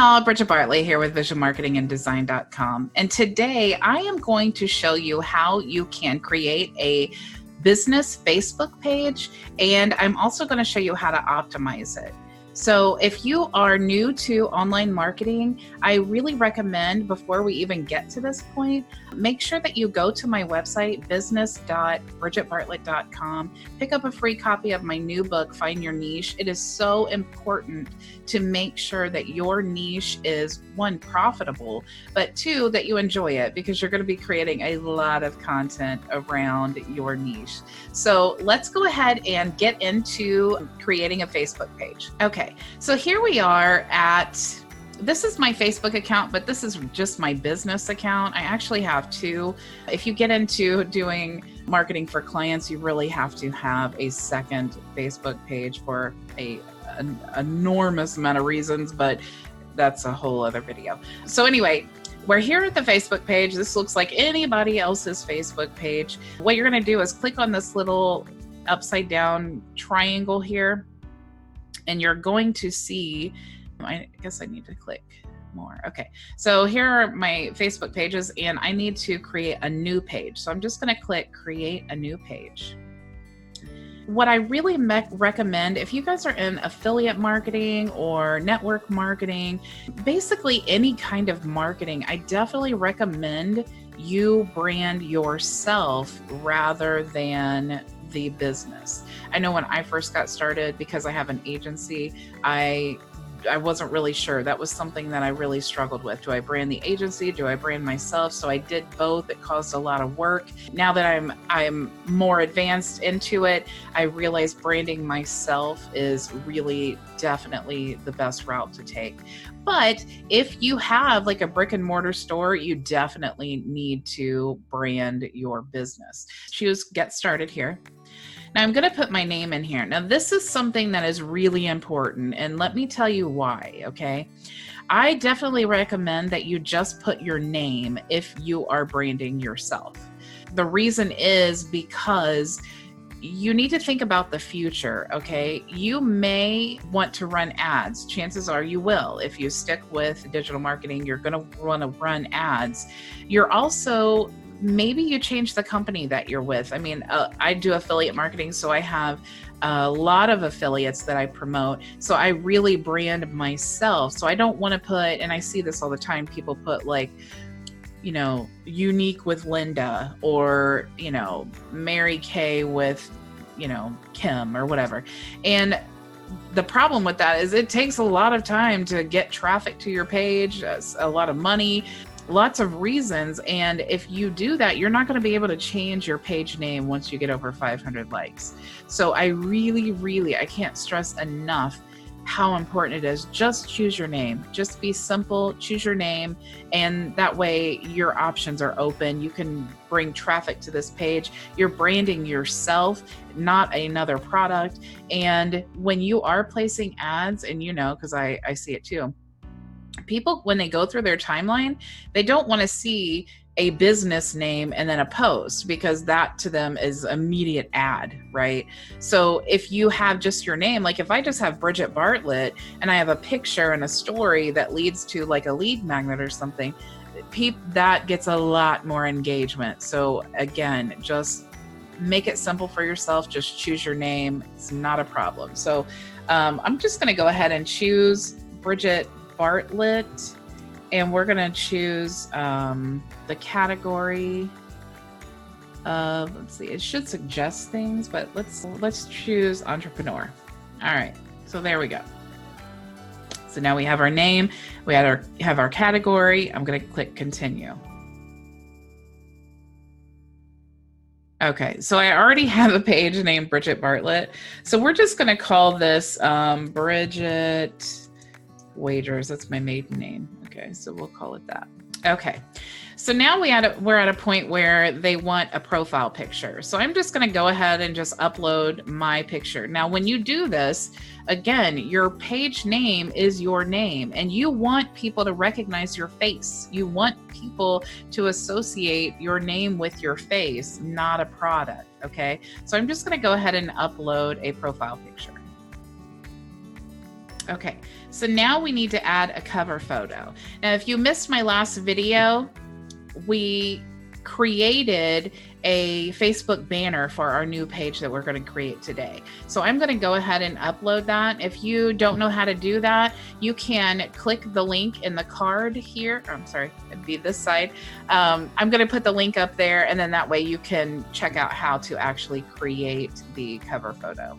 y'all, Bridget Bartlett here with visionmarketinganddesign.com. And today I am going to show you how you can create a business Facebook page, and I'm also going to show you how to optimize it. So if you are new to online marketing, I really recommend, before we even get to this point, make sure that you go to my website, business.bridgetbartlett.com, pick up a free copy of my new book, Find Your Niche. It is so important to make sure that your niche is, one, profitable, but two, that you enjoy it, because you're going to be creating a lot of content around your niche. So let's go ahead and get into creating a Facebook page. Okay, so here we are this is my Facebook account, but this is just my business account. I actually have two. If you get into doing marketing for clients, you really have to have a second Facebook page for an enormous amount of reasons, but that's a whole other video. So anyway, we're here at the Facebook page. This looks like anybody else's Facebook page. What you're going to do is click on this little upside down triangle here, and you're going to see, I guess I need to click more. Okay, so here are my Facebook pages, and I need to create a new page. So I'm just going to click create a new page. What I really recommend, if you guys are in affiliate marketing or network marketing, basically any kind of marketing, I definitely recommend you brand yourself rather than the business. I know when I first got started, because I have an agency, I wasn't really sure. That was something that I really struggled with. Do I brand the agency? Do I brand myself? So I did both. It caused a lot of work. Now that I'm more advanced into it, I realize branding myself is really definitely the best route to take. But if you have like a brick and mortar store, you definitely need to brand your business. Choose Get Started here. Now I'm going to put my name in here. Now this is something that is really important, and let me tell you why, okay? I definitely recommend that you just put your name if you are branding yourself. The reason is because you need to think about the future, okay? You may want to run ads. Chances are you will. If you stick with digital marketing, you're going to want to run ads. You're also, maybe you change the company that you're with. I mean, I do affiliate marketing, so I have a lot of affiliates that I promote. So I really brand myself. So I don't want to put, and I see this all the time, people put like, you know, Unique with Linda, or, you know, Mary Kay with, you know, Kim or whatever. And the problem with that is it takes a lot of time to get traffic to your page, a lot of money, lots of reasons. And if you do that, you're not going to be able to change your page name once you get over 500 likes. So I really, I can't stress enough how important it is. Just choose your name. Just be simple, choose your name, and that way your options are open. You can bring traffic to this page. You're branding yourself, not another product. And when you are placing ads, and you know, because I see it too, people, when they go through their timeline, they don't want to see a business name and then a post, because that to them is immediate ad, right? So if you have just your name, like if I just have Bridget Bartlett and I have a picture and a story that leads to like a lead magnet or something, that gets a lot more engagement. So again, just make it simple for yourself. Just choose your name. It's not a problem. So I'm just going to go ahead and choose Bridget Bartlett, and we're going to choose the category of, let's see, it should suggest things, but let's choose entrepreneur. All right, so there we go. So now we have our name, we have our category. I'm going to click continue. Okay, so I already have a page named Bridget Bartlett. So we're just going to call this Bridget Wagers. That's my maiden name. Okay, so we'll call it that. Okay, so now we're at a point where they want a profile picture. So I'm just going to go ahead and just upload my picture. Now, when you do this, again, your page name is your name, and you want people to recognize your face. You want people to associate your name with your face, not a product. Okay, so I'm just going to go ahead and upload a profile picture. Okay, so now we need to add a cover photo. Now, if you missed my last video, we created a Facebook banner for our new page that we're going to create today. So I'm going to go ahead and upload that. If you don't know how to do that, you can click the link in the card here. I'm sorry, it'd be this side. I'm going to put the link up there, and then that way you can check out how to actually create the cover photo.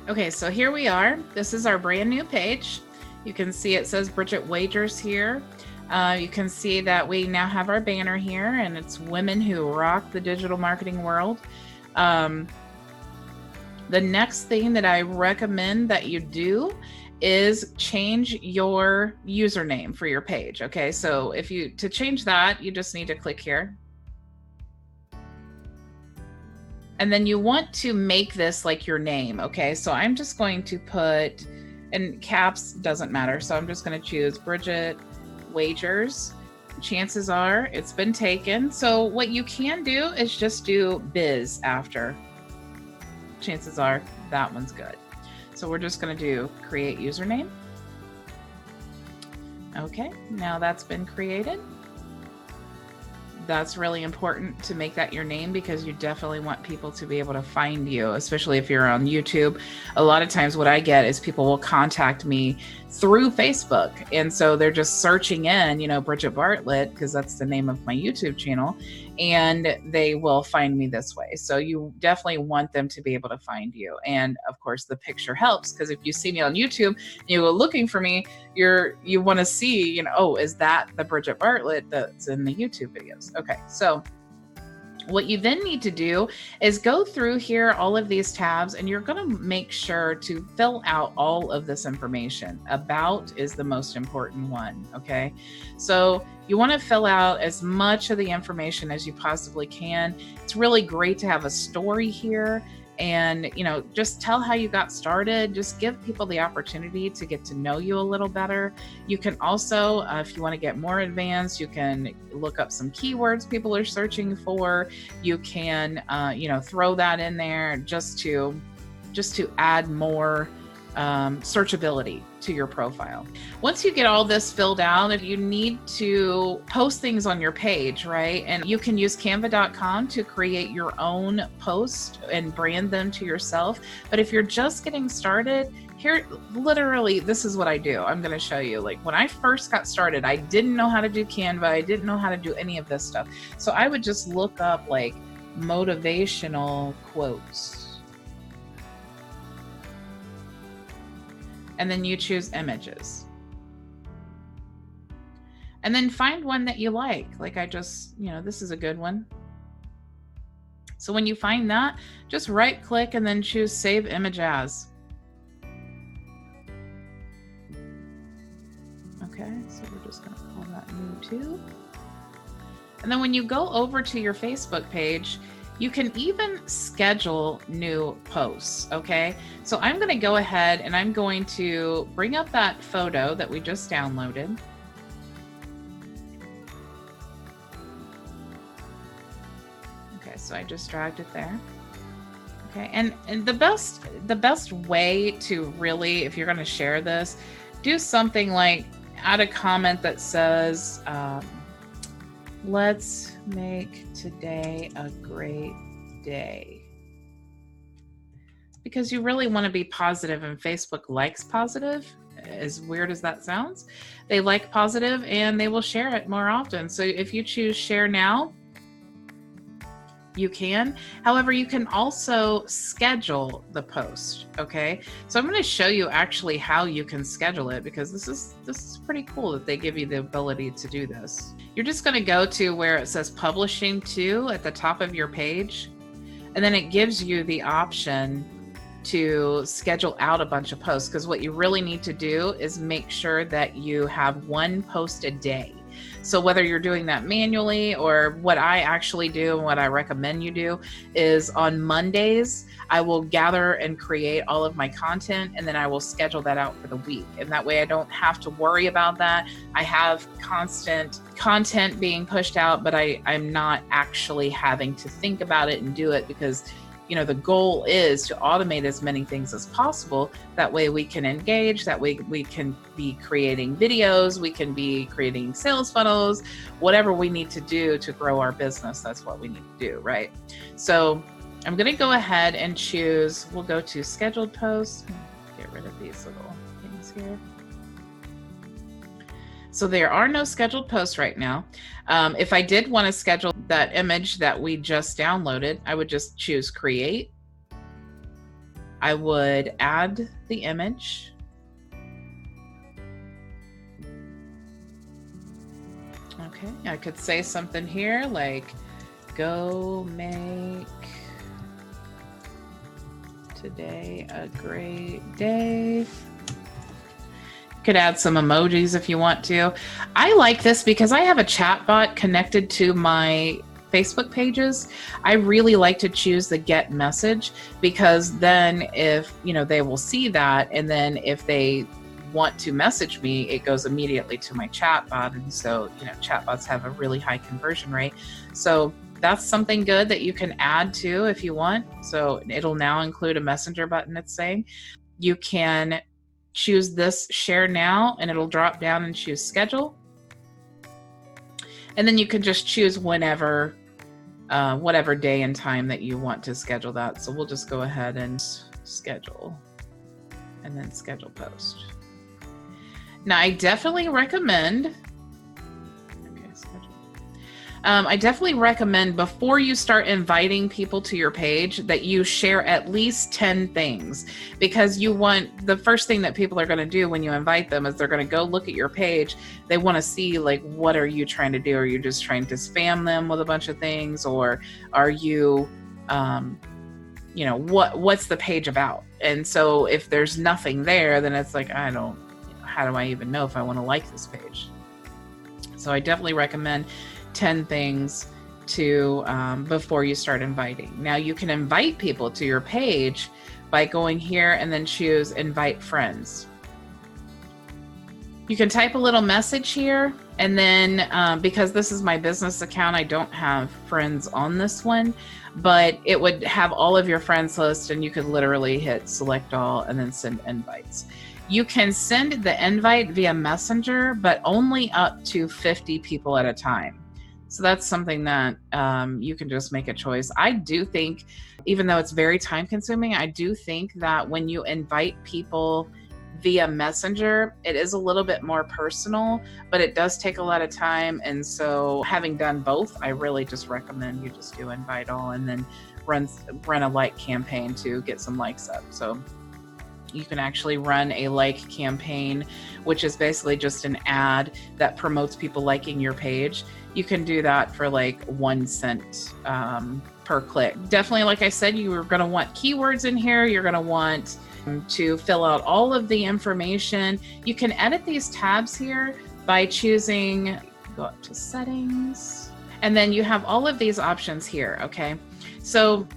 Okay, so here we are. This is our brand new page. You can see it says Bridget Wagers here. You can see that we now have our banner here, and it's women who rock the digital marketing world. The next thing that I recommend that you do is change your username for your page. Okay, so to change that, you just need to click here. And then you want to make this like your name. Okay, so I'm just going to put, and caps doesn't matter. So I'm just going to choose Bridget Wagers. Chances are it's been taken. So what you can do is just do biz after. Chances are that one's good. So we're just going to do create username. Okay, now that's been created. That's really important to make that your name, because you definitely want people to be able to find you, especially if you're on YouTube. A lot of times what I get is people will contact me through Facebook. And so they're just searching in, Bridget Bartlett, because that's the name of my YouTube channel, and they will find me this way. So you definitely want them to be able to find you. And of course the picture helps, because if you see me on YouTube and you go looking for me, you want to see, oh, is that the Bridget Bartlett that's in the YouTube videos? Okay, so what you then need to do is go through here, all of these tabs, and you're going to make sure to fill out all of this information. About is the most important one. Okay, so you want to fill out as much of the information as you possibly can. It's really great to have a story here, and just tell how you got started. Just give people the opportunity to get to know you a little better. You can also, if you want to get more advanced, you can look up some keywords people are searching for. You can throw that in there just to add more searchability to your profile. Once you get all this filled out, if you need to post things on your page, right? And you can use canva.com to create your own post and brand them to yourself. But if you're just getting started, here, literally, this is what I do. I'm going to show you. Like when I first got started, I didn't know how to do Canva. I didn't know how to do any of this stuff. So I would just look up like motivational quotes. And then you choose images. And then find one that you like. Like I just, this is a good one. So when you find that, just right click and then choose Save Image As. Okay, so we're just going to call that new too. And then when you go over to your Facebook page, you can even schedule new posts, okay? So I'm gonna go ahead and I'm going to bring up that photo that we just downloaded. Okay, so I just dragged it there. Okay, and the best way to really, if you're gonna share this, do something like add a comment that says, let's make today a great day. Because you really want to be positive, and Facebook likes positive. As weird as that sounds, they like positive and they will share it more often. So if you choose share now, you can. However, you can also schedule the post. Okay, so I'm going to show you actually how you can schedule it, because this is pretty cool that they give you the ability to do this. You're just going to go to where it says publishing to at the top of your page, and then it gives you the option to schedule out a bunch of posts, because what you really need to do is make sure that you have one post a day. So whether you're doing that manually, or what I actually do and what I recommend you do is on Mondays, I will gather and create all of my content, and then I will schedule that out for the week. And that way I don't have to worry about that. I have constant content being pushed out, but I'm not actually having to think about it and do it, because the goal is to automate as many things as possible. That way we can engage, that way we can be creating videos, we can be creating sales funnels, whatever we need to do to grow our business. That's what we need to do, right? So I'm going to go ahead and choose, we'll go to scheduled posts. Get rid of these little things here. So there are no scheduled posts right now. If I did want to schedule that image that we just downloaded, I would just choose create. I would add the image. Okay, I could say something here like, go make today a great day. Could add some emojis if you want to. I like this because I have a chat bot connected to my Facebook pages. I really like to choose the get message, because then if, they will see that, and then if they want to message me, it goes immediately to my chat bot. And so, chat bots have a really high conversion rate. So that's something good that you can add to if you want. So it'll now include a messenger button, it's saying. You can choose this share now, and it'll drop down and choose schedule. And then you can just choose whenever, whatever day and time that you want to schedule that. So we'll just go ahead and schedule, and then schedule post. Now I definitely recommend, I definitely recommend before you start inviting people to your page that you share at least 10 things, because the first thing that people are going to do when you invite them is they're going to go look at your page. They want to see, like, what are you trying to do? Are you just trying to spam them with a bunch of things, or are you, what's the page about? And so if there's nothing there, then it's like, how do I even know if I want to like this page? So I definitely recommend 10 things to before you start inviting. Now you can invite people to your page by going here and then choose invite friends. You can type a little message here, and then because this is my business account, I don't have friends on this one, but it would have all of your friends list, and you could literally hit select all and then send invites. You can send the invite via Messenger, but only up to 50 people at a time. So that's something that you can just make a choice. I do think, even though it's very time consuming, I do think that when you invite people via Messenger, it is a little bit more personal, but it does take a lot of time. And so having done both, I really just recommend you just do invite all, and then run a like campaign to get some likes up. So you can actually run a like campaign, which is basically just an ad that promotes people liking your page. You can do that for like 1 cent per click. Definitely, like I said, you're going to want keywords in here. You're going to want to fill out all of the information. You can edit these tabs here by choosing, go up to settings, and then you have all of these options here. Okay. So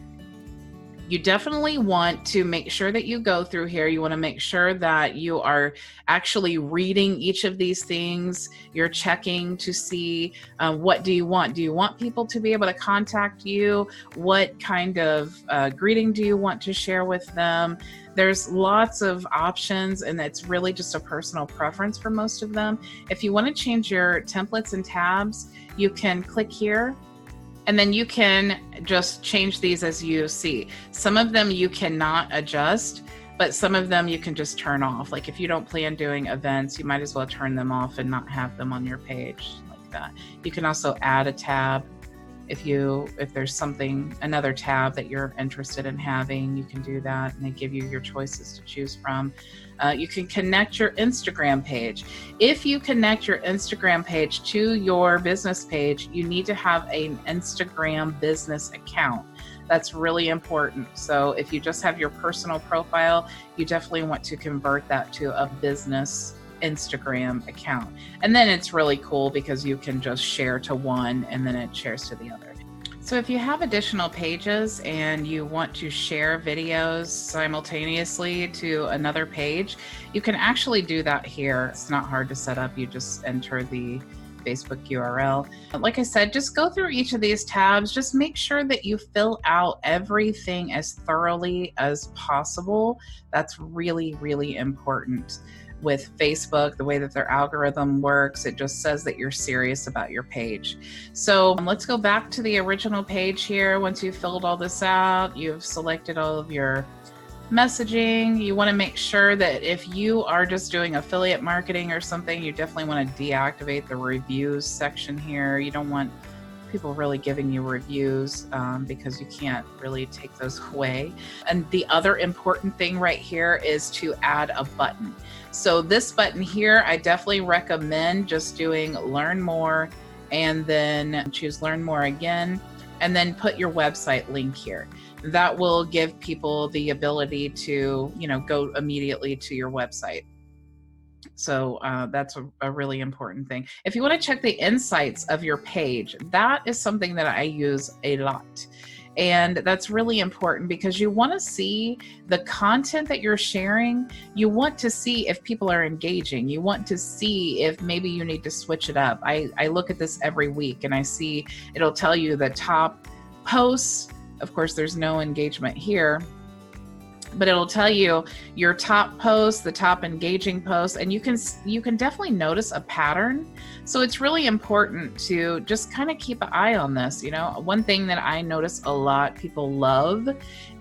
you definitely want to make sure that you go through here. You want to make sure that you are actually reading each of these things. You're checking to see what do you want? Do you want people to be able to contact you? What kind of greeting do you want to share with them? There's lots of options, and it's really just a personal preference for most of them. If you want to change your templates and tabs, you can click here, and then you can just change these as you see. Some of them you cannot adjust, but some of them you can just turn off. Like if you don't plan doing events, you might as well turn them off and not have them on your page like that. You can also add a tab. If there's another tab that you're interested in having, you can do that, and they give you your choices to choose from. You can connect your Instagram page. If you connect your Instagram page to your business page, you need to have an Instagram business account. That's really important. So if you just have your personal profile, you definitely want to convert that to a business Instagram account. And then it's really cool because you can just share to one and then it shares to the other. So if you have additional pages and you want to share videos simultaneously to another page, you can actually do that here. It's not hard to set up. You just enter the Facebook URL. Like I said, just go through each of these tabs. Just make sure that you fill out everything as thoroughly as possible. That's really, really important. With Facebook, the way that their algorithm works, it just says that you're serious about your page. So let's go back to the original page here. Once you've filled all this out, you've selected all of your messaging. You want to make sure that if you are just doing affiliate marketing or something, you definitely want to deactivate the reviews section here. You don't want people really giving you reviews because you can't really take those away. And the other important thing right here is to add a button. So this button here, I definitely recommend just doing learn more and then choose learn more again, and then put your website link here. That will give people the ability to, go immediately to your website. So that's a really important thing. If you want to check the insights of your page, that is something that I use a lot. And that's really important because you want to see the content that you're sharing. You want to see if people are engaging. You want to see if maybe you need to switch it up. I look at this every week and I see it'll tell you the top posts. Of course, there's no engagement here, but it'll tell you your top posts, the top engaging posts, and you can definitely notice a pattern. So it's really important to just kind of keep an eye on this. One thing that I notice a lot people love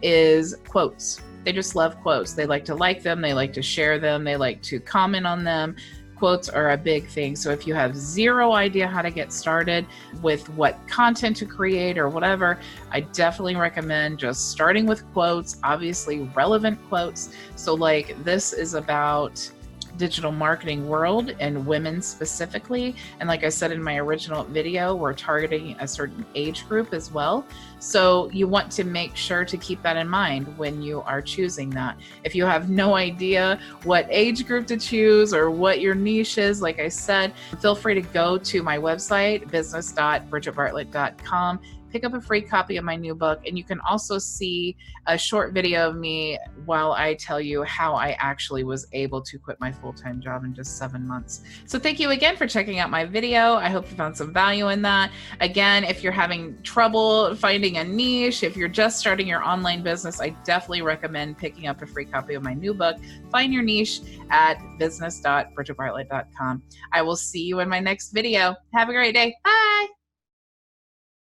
is quotes. They just love quotes. They like to like them. They like to share them. They like to comment on them. Quotes are a big thing. So if you have zero idea how to get started with what content to create or whatever, I definitely recommend just starting with quotes, obviously relevant quotes. So like this is about digital marketing world and women specifically. And like I said in my original video, we're targeting a certain age group as well. So you want to make sure to keep that in mind when you are choosing that. If you have no idea what age group to choose or what your niche is, like I said, feel free to go to my website, business.bridgetbartlett.com. Pick up a free copy of my new book, and you can also see a short video of me while I tell you how I actually was able to quit my full-time job in just 7 months. So thank you again for checking out my video. I hope you found some value in that. Again, if you're having trouble finding a niche, if you're just starting your online business, I definitely recommend picking up a free copy of my new book, Find Your Niche, at business.bridgetbartlett.com. I will see you in my next video. Have a great day. Bye.